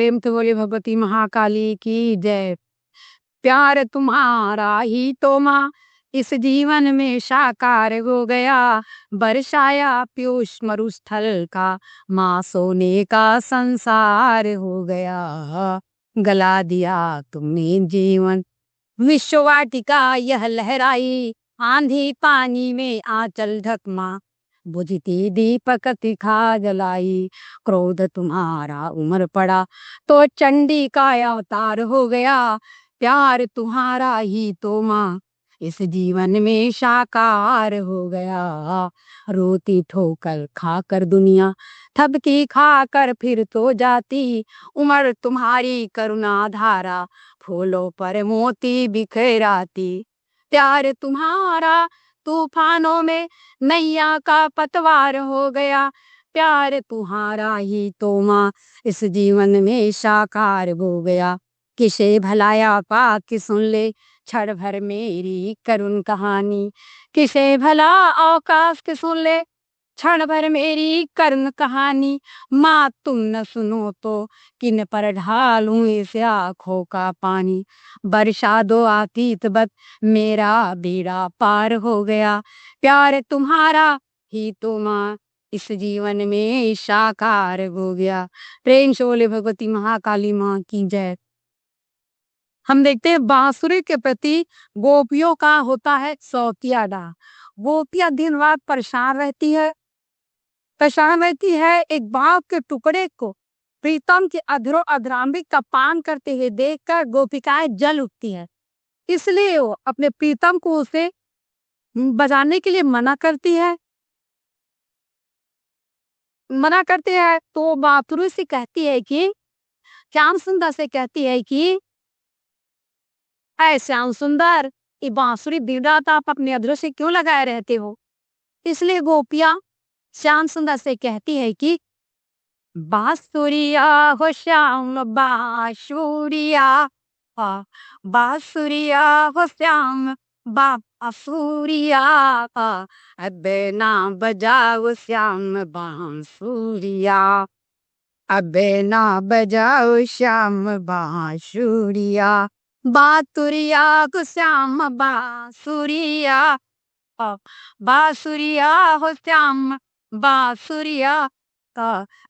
प्रेम से बोले भगवती महाकाली की जय। प्यार तुम्हारा ही तो माँ इस जीवन में साकार हो गया। बरसाया पीयूष मरुस्थल का, माँ सोने का संसार हो गया। गला दिया तुमने जीवन, विश्व वाटिका यह लहराई। आंधी पानी में आंचल ढकमा, बुझती दीपक तिखा जलाई। क्रोध तुम्हारा उमर पड़ा, तो चंडी का अवतार हो गया। प्यार तुम्हारा ही तो माँ इस जीवन में साकार हो गया। रोती ठोकर खाकर दुनिया, थपकी खाकर फिर तो जाती। उमर तुम्हारी करुणा धारा, फूलों पर मोती बिखराती। प्यार तुम्हारा तूफानों में नैया का पतवार हो गया। प्यार तुम्हारा ही तो माँ इस जीवन में साकार हो गया। किसे भलाया पाक सुन ले क्षण भर मेरी करुण कहानी। किसे भला अवकाश के सुन ले क्षण भर मेरी करुण कहानी। माँ तुम न सुनो तो किन पर ढालूं इस आँखों का पानी। बरसा दो आतीत बत मेरा बेड़ा पार हो गया। प्यार तुम्हारा ही तो माँ इस जीवन में साकार हो गया। प्रेम से बोले भगवती महाकाली माँ की जय। हम देखते हैं बांसुरी के प्रति गोपियों का होता है शौकिया डाह। गोपियां दिन रात परेशान रहती है एक बाग के टुकड़े को प्रीतम के अधरों अधराम्बिक का पान करते हुए देखकर गोपिकाएं जल उठती है। इसलिए वो अपने प्रीतम को उसे बजाने के लिए मना करती है। तो बातुरु से कहती है कि श्याम सुंदर से कहती है कि ऐ श्याम सुंदर, ये बांसुरी दिन रात आप अपने अधरों से क्यों लगाए रहते हो। इसलिए गोपियां श्याम सुंदर से कहती है कि बांसुरिया हो श्याम बांसुरिया, बांसुरिया हो श्याम बांसुरिया। अब ना बजाओ श्याम बांसुरिया, अब ना बजाओ श्याम बांसुरिया। बांसुरिया को श्याम बांसुरिया, बांसुरिया हो श्याम बांसुरिया।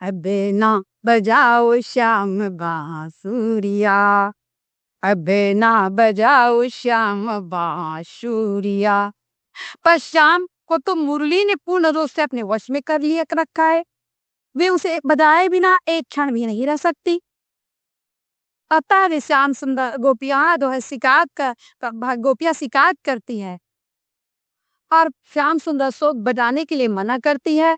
अब ना बजाओ श्याम बांसुरिया, अब ना बजाओ श्याम बांसुरिया। पर श्याम को तो मुरली ने पूर्ण रूप से अपने वश में कर लिया रखा है। वे उसे बजाए बिना एक क्षण भी नहीं रह सकती। अतः वे श्याम सुंदर गोपियां गोपियां शिकायत करती है और श्याम सुंदर सो बजाने के लिए मना करती है।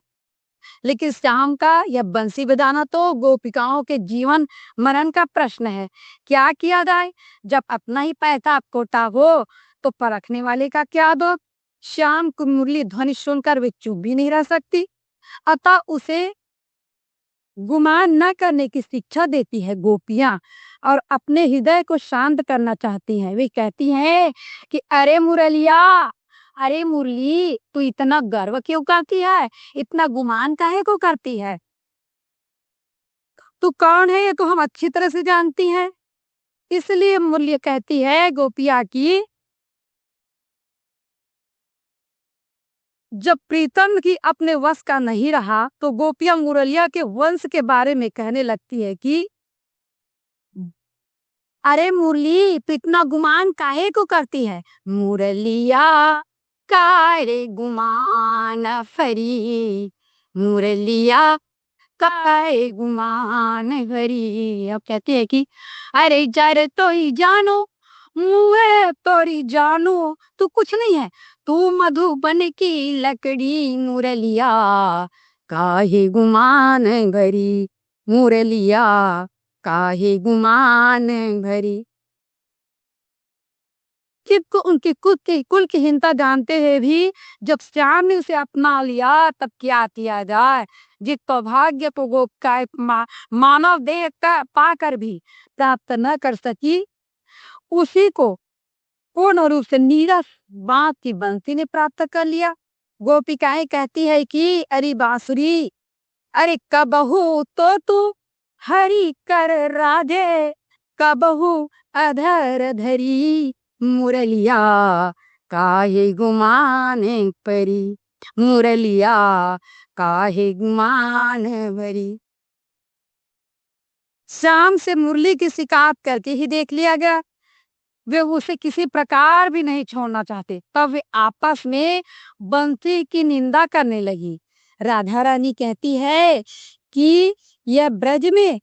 लेकिन श्याम का यह बंसी बजाना तो गोपिकाओं के जीवन मरण का प्रश्न है। क्या किया जाए, जब अपना ही पैसा खोटा हो तो परखने वाले का क्या दो। श्याम की मुरली ध्वनि सुनकर वे चुप भी नहीं रह सकती। अतः उसे गुमान न करने की शिक्षा देती है गोपियां और अपने हृदय को शांत करना चाहती हैं। वे कहती हैं कि अरे मुरलिया, अरे मुरली, तू इतना गर्व क्यों करती है, इतना गुमान काहे को करती है। तू कौन है ये तो हम अच्छी तरह से जानती हैं। इसलिए मुरली कहती है गोपिया की जब प्रीतम की अपने वश का नहीं रहा तो गोपियां मुरलिया के वंश के बारे में कहने लगती है कि अरे मुरली, तू इतना गुमान काहे को करती है। मुरलिया कारे गुमान फरी, मुरलिया काहे गुमान भरी। अब कहती है कि अरे जर तो ही जानो, मुए तोरी जानो, तू कुछ नहीं है, तू मधुबन की लकड़ी। मुरलिया काहे गुमान भरी, मुरलिया काहे गुमान भरी। को उनकी कुल की हिंता जानते हुए भी जब श्याम ने उसे अपना लिया तब क्या किया जाए। जिसको भाग्य को गोपिकाएं मानव देह का पाकर भी प्राप्त न कर सकी, उसी को पूर्ण रूप से नीरस बांस की बंसी ने प्राप्त कर लिया। गोपिकाएं कहती है कि अरे बांसुरी, अरे कबहू तो तू हरि कर राजे कबहू अधर धरी, मुरलिया काहे गुमाने परी, मुरलिया काहे गुमान भरी। श्याम से मुरली की शिकायत करके ही देख लिया गया, वे उसे किसी प्रकार भी नहीं छोड़ना चाहते। तब वे आपस में बंसी की निंदा करने लगी। राधा रानी कहती है कि यह ब्रज में,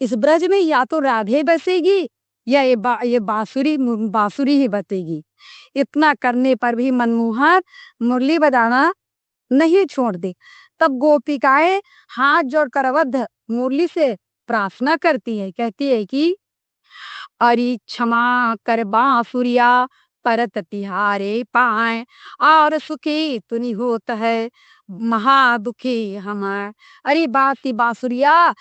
इस ब्रज में या तो राधे बसेगी या ये बांसुरी ही बसेगी। इतना करने पर भी मनमोहन मुरली बजाना नहीं छोड़ दे। तब गोपिकाएं हाथ जोड़कर अवध मुरली से प्रार्थना करती है, कहती है कि अरे क्षमा कर बांसुरिया परत तिहारे पाए, और सुखी तुनि होत है महा दुखी हम। अरे बाती बांसुरिया,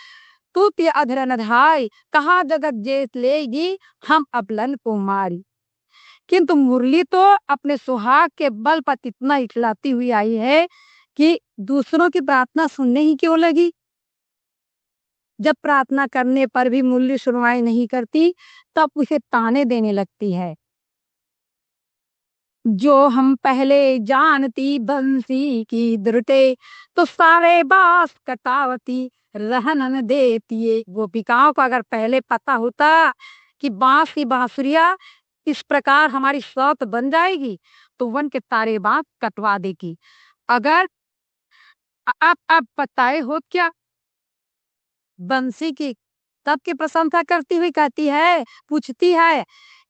तू ते अधर नधाय, कहा जगत जेत लेगी हम अपलन को मारी। किंतु मुरली तो अपने सुहाग के बल पर इतना इठलाती हुई आई है कि दूसरों की प्रार्थना सुनने ही क्यों लगी। जब प्रार्थना करने पर भी मुरली सुनवाई नहीं करती, तब उसे ताने देने लगती है। जो हम पहले जानती बंसी की दृढ़ते, तो सारे बास कटावती रहन न देती। गोपिकाओं को अगर पहले पता होता कि बांस की बांसुरिया इस प्रकार हमारी सौत बन जाएगी, तो वन के तारे बांस कटवा देगी। अगर आप बताए हो क्या बंसी की, तब की प्रशंसा करती हुई कहती है, पूछती है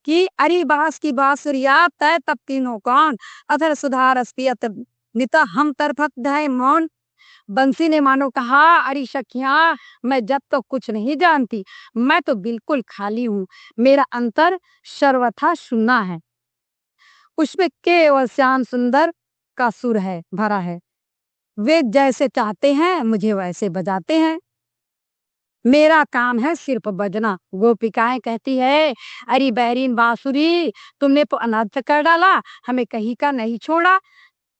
कि अरे बांस की बांसुरिया तय तब तीनों कौन, अधर सुधार अस्पियत निता हम तरफत धय मौन। बंसी ने मानो कहा, अरे सखिया, मैं जब तो कुछ नहीं जानती, मैं तो बिल्कुल खाली हूँ, मेरा अंतर सर्वथा सुन्ना है, उसमें केवल श्याम सुंदर का सुर है भरा है। वे जैसे चाहते हैं मुझे वैसे बजाते हैं, मेरा काम है सिर्फ बजना। गोपिकाएं कहती है, अरे बैरीन बांसुरी, तुमने तो अनर्थ कर डाला, हमें कहीं का नहीं छोड़ा,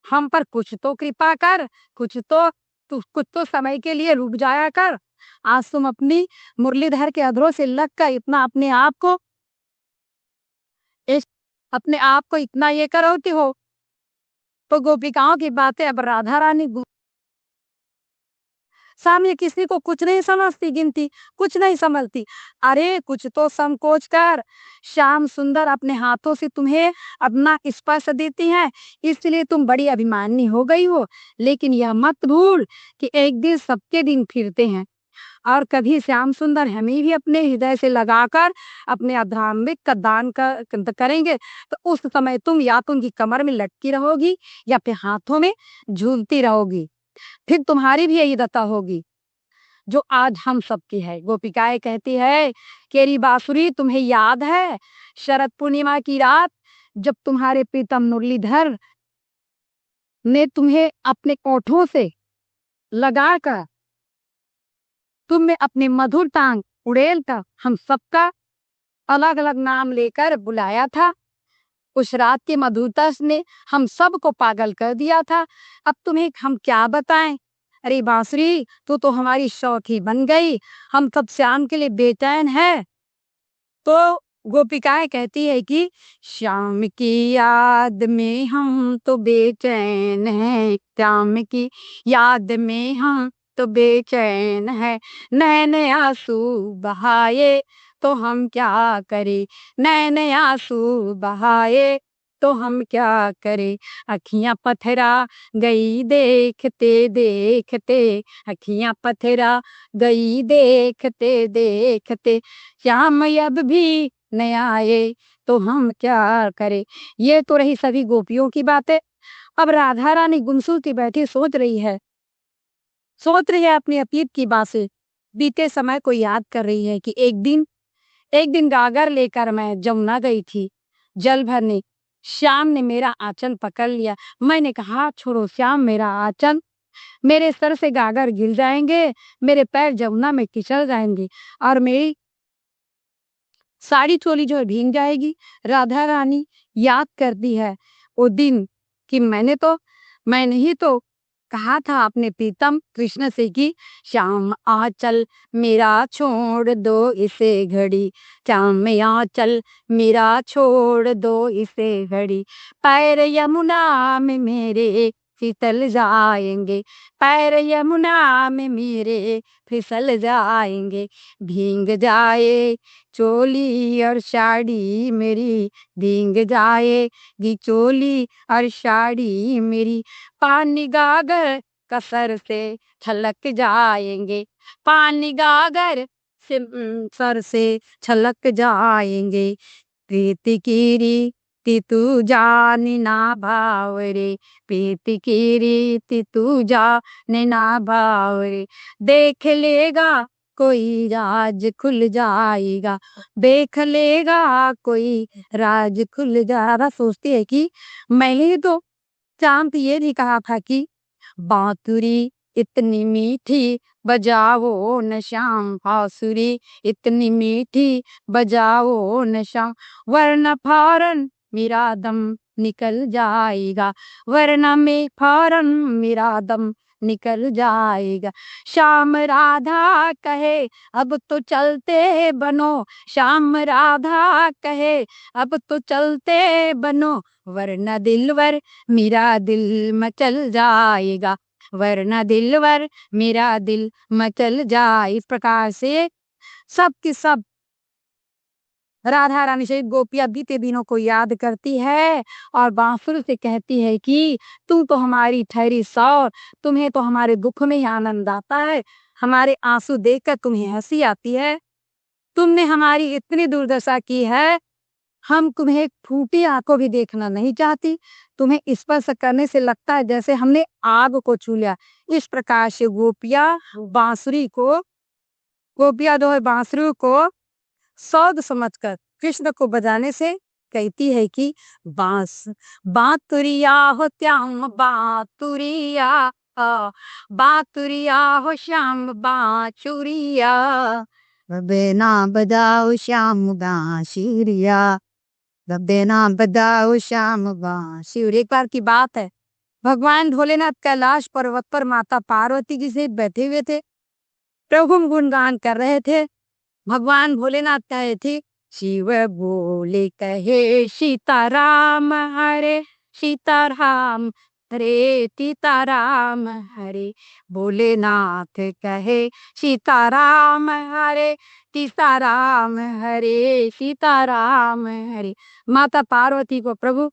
हम पर कुछ तो कृपा कर, कुछ तो समय के लिए रुक जाया कर। आज तुम अपनी मुरलीधर के अधरों से लग कर इतना इस अपने आप को इतना ये करोती हो। तो गोपिकाओं की बातें अब राधा रानी सामने किसी को कुछ नहीं समझती, गिनती कुछ नहीं समझती। अरे कुछ तो संकोच कर, श्याम सुंदर अपने हाथों से तुम्हें अपना स्पर्श देती हैं, इसलिए तुम बड़ी अभिमानी हो गई हो। लेकिन यह मत भूल कि एक दिन सबके दिन फिरते हैं, और कभी श्याम सुंदर हमें भी अपने हृदय से लगाकर अपने आध्यात्मिक का दान करेंगे, तो उस समय तुम या तो उनकी कमर में लटकी रहोगी या फिर हाथों में झूलती रहोगी। फिर तुम्हारी भी यही दशा होगी जो आज हम सबकी है। गोपिकाएं कहती है, केरी बांसुरी, तुम्हें याद है शरद पूर्णिमा की रात, जब तुम्हारे प्रीतम मुरलीधर ने तुम्हें अपने ओठों से लगाकर तुमने अपने मधुर टांग उड़ेल कर हम सबका अलग अलग नाम लेकर बुलाया था। उस रात की मधुरता ने हम सबको पागल कर दिया था। अब तुम्हें हम क्या बताएं। अरे बांसुरी, तू तो हमारी शौकी बन गई, हम सब श्याम के लिए बेचैन है। तो गोपिकाएं कहती है कि श्याम की याद में हम तो बेचैन हैं, श्याम की याद में हम तो बेचैन है, नैन आंसू बहाए तो हम क्या करें, नैन आंसू बहाए तो हम क्या करें। अखियां पथरा गई देखते देखते, अखियां पथरा गई देखते देखते, श्याम अब भी न आए तो हम क्या करें। ये तो रही सभी गोपियों की बातें। अब राधा रानी गुमसुम की बैठी सोच रही है अपनी अतीत की बातें, बीते समय को याद कर रही है कि एक दिन गागर लेकर मैं जमुना गई थी जल भरने। श्याम ने मेरा आंचल पकड़ लिया, मैंने कहा छोड़ो श्याम मेरा आंचल, मेरे सर से गागर गिर जाएंगे, मेरे पैर जमुना में फिसल जाएंगे और मेरी साड़ी चोली जो है भीग जाएगी। राधा रानी याद करती है वो दिन कि मैंने ही तो कहा था अपने प्रीतम कृष्ण से कि श्याम आंचल मेरा छोड़ दो इसे घड़ी, श्याम आंचल मेरा छोड़ दो इसे घड़ी, पैर यमुना में मेरे फिसल जाएंगे, पैर यमुना में मेरे फिसल जाएंगे, भींग जाए चोली और साड़ी मेरी, भींग जाएगी चोली और साड़ी मेरी, पानी गागर कसर से छलक जाएंगे, पानी गागर से सर से छलक जाएंगे, प्रीति की रीति तू जाने ना भाव रे, प्रीति की रीति तू जाने ना भाव रे, देख लेगा कोई राज खुल जाएगा, देख लेगा कोई राज खुल जाएगा। सोचती है कि मैंने तो चांद ये नहीं कहा था कि बांसुरी इतनी मीठी बजाओ न श्याम, बांसुरी इतनी मीठी बजाओ न श्याम, वरना फौरन मेरा दम निकल जाएगा, वरना में फौरन मेरा दम निकल जाएगा। श्याम राधा कहे अब तो चलते बनो, श्याम राधा कहे अब तो चलते बनो, वरना दिलवर मेरा दिल मचल जाएगा, वरना दिलवर मेरा दिल मचल जाए। इस प्रकार से सब की सब राधा रानी सहित गोपियां बीते दिनों को याद करती है और बांसुरी से कहती है कि तुम तो हमारी ठहरी सौर, तुम्हें तो हमारे दुख में ही आनंद आता है, हमारे आंसू देखकर तुम्हें हंसी आती है, तुमने हमारी इतनी दुर्दशा की है, हम तुम्हें फूटी आंखों भी देखना नहीं चाहती, तुम्हें स्पर्श करने से लगता है जैसे हमने आग को छू लिया। इस प्रकार से गोपियां जो है बांसुरी को सौद समझकर कृष्ण को बजाने से कहती है कि बांस बातुरिया हो श्याम बातुरिया, बातुरिया हो श्याम बांसुरिया, बेना बजाओ श्याम बांसुरिया, बेना बजाओ श्याम बांसुरिया। एक बार की बात है, भगवान भोलेनाथ कैलाश पर्वत पर माता पार्वती जी से बैठे हुए थे, प्रभु गुणगान कर रहे थे। भगवान भोलेनाथ कहे थे शिव बोले कहे सीताराम हरे सीताराम हरे सीताराम हरे, भोलेनाथ कहे सीताराम हरे सीताराम हरे सीताराम हरे। माता पार्वती को प्रभु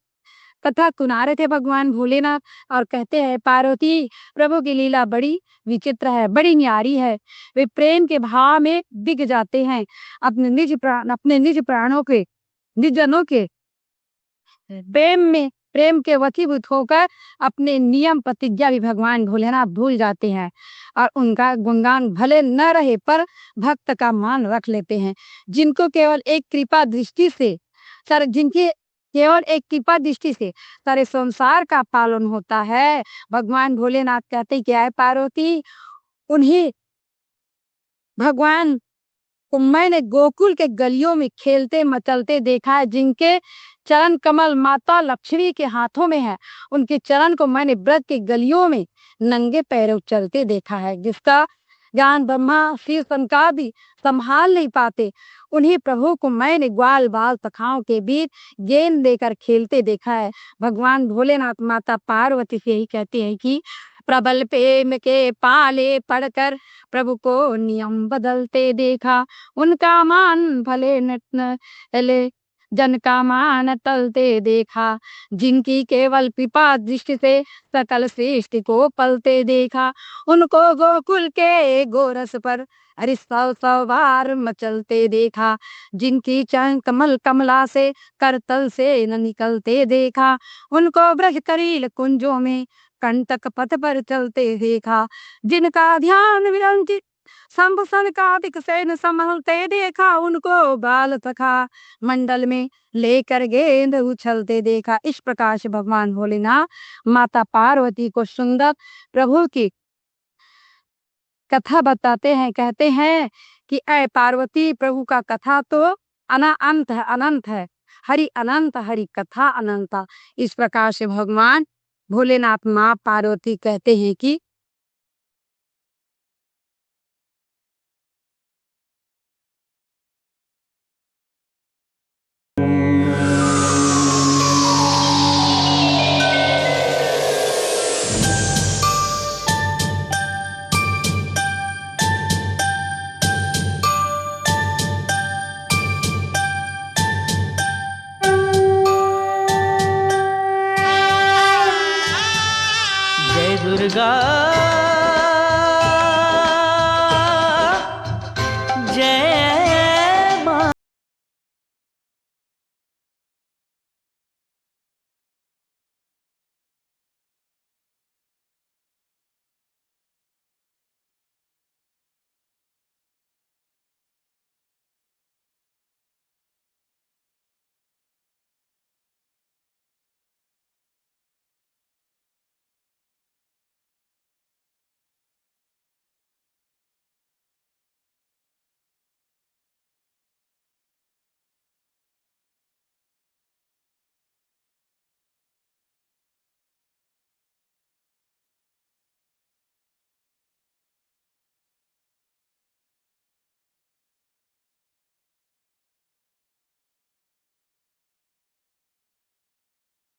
कथा सुना रहे थे भगवान भोलेनाथ और कहते हैं पार्वती प्रभु की लीला बड़ी विचित्र है, बड़ी न्यारी है, वे प्रेम के भाव में बिक जाते हैं, अपने निज प्राणों के निज जनों के प्रेम के वशीभूत होकर अपने नियम प्रतिज्ञा भी भगवान भोलेनाथ भूल जाते हैं और उनका गुणगान भले न रहे पर भक्त का मान रख लेते हैं। जिनको केवल एक कृपा दृष्टि से सारे संसार का पालन होता है, भगवान भोलेनाथ कहते क्या है पार्वती, उन्हें भगवान को मैंने गोकुल के गलियों में खेलते मचलते देखा है, जिनके चरण कमल माता लक्ष्मी के हाथों में है, उनके चरण को मैंने ब्रज के गलियों में नंगे पैरों चलते देखा है, जिसका ज्ञान ब्रह्मा शिव शंकर भी संभाल नहीं पाते, उन्हीं प्रभु को मैंने ग्वाल बाल सखाओं के बीच गेंद देकर खेलते देखा है। भगवान भोलेनाथ माता पार्वती से ही कहते हैं कि प्रबल प्रेम के पाले पड़कर प्रभु को नियम बदलते देखा, उनका मान भले न ले जन का मान टलते देखा, जिनकी केवल कृपा दृष्टि से सकल सृष्टि को पलते देखा, उनको गोकुल के गोरस पर अरे 100 बार मचलते देखा, जिनकी चरण कमल कमला से करतल से न निकलते देखा, उनको ब्रज करील कुंजों में कंटक पथ पर चलते देखा, जिनका ध्यान विरंचित संभसन का सेन संभलते देखा, उनको बाल सखा मंडल में लेकर गेंद उछलते देखा। इस प्रकार से भगवान भोलेनाथ माता पार्वती को सुंदर प्रभु की कथा बताते हैं, कहते हैं कि ऐ पार्वती प्रभु का कथा तो अनंत है, हरि अनंत हरि कथा अनंता। इस प्रकार से भगवान भोलेनाथ माँ पार्वती कहते हैं कि जय दुर्गा जय माँ।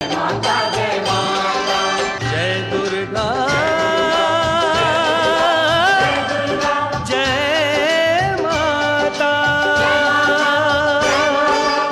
माता